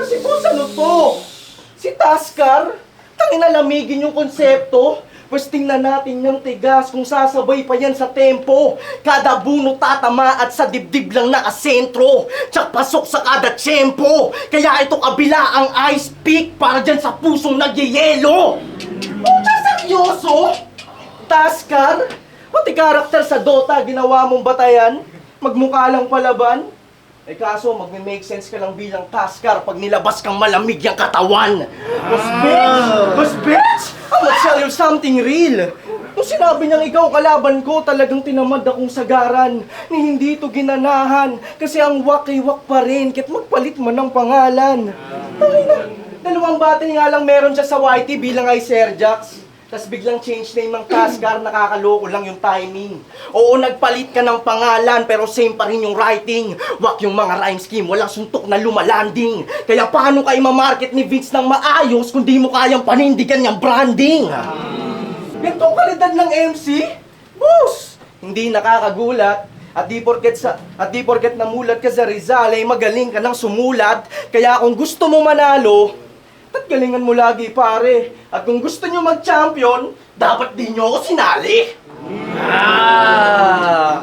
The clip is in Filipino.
Kasi boss, ano to? Si Taskar? Tangina, lamigin yung konsepto. Pwes tingnan natin yung tigas kung sasabay pa yan sa tempo. Kada buno tatama at sa dibdib lang nakasentro. Tsak pasok sa kada tiyempo. Kaya ito kabila ang ice pick para dyan sa pusong nagyayelo. Puta, seryoso? Taskar? Pati karakter sa Dota ginawa mong batayan? Magmukha lang palaban? Eh kaso, magme-make sense ka lang bilang Taskar pag nilabas kang malamig yung katawan. Boss bitch! Boss bitch! I'm gonna tell you something real. Nung sinabi niyang ikaw kalaban ko, talagang tinamad akong sagaran ni hindi to ginanahan. Kasi ang wak-wak pa rin, kahit magpalit man ng pangalan. Tangina, dalawang battle nga lang meron siya sa YT bilang ay Sir Jax. Tapos biglang change name ng Taskar, nakakaloko lang yung timing. Oo, nagpalit ka ng pangalan, pero same pa rin yung writing. Wak yung mga rhyme scheme, walang suntok na lumalanding. Kaya paano ka i-market ni Vince ng maayos kung di mo kayang panindigan yung branding? Ganitong kalidad ng MC? Boss! Hindi nakakagulat. At di porket namulat ka sa Rizal, ay magaling ka ng sumulat. Kaya kung gusto mo manalo, at galingan mo lagi, pare. At kung gusto nyo mag-champion, dapat di nyo ako sinali.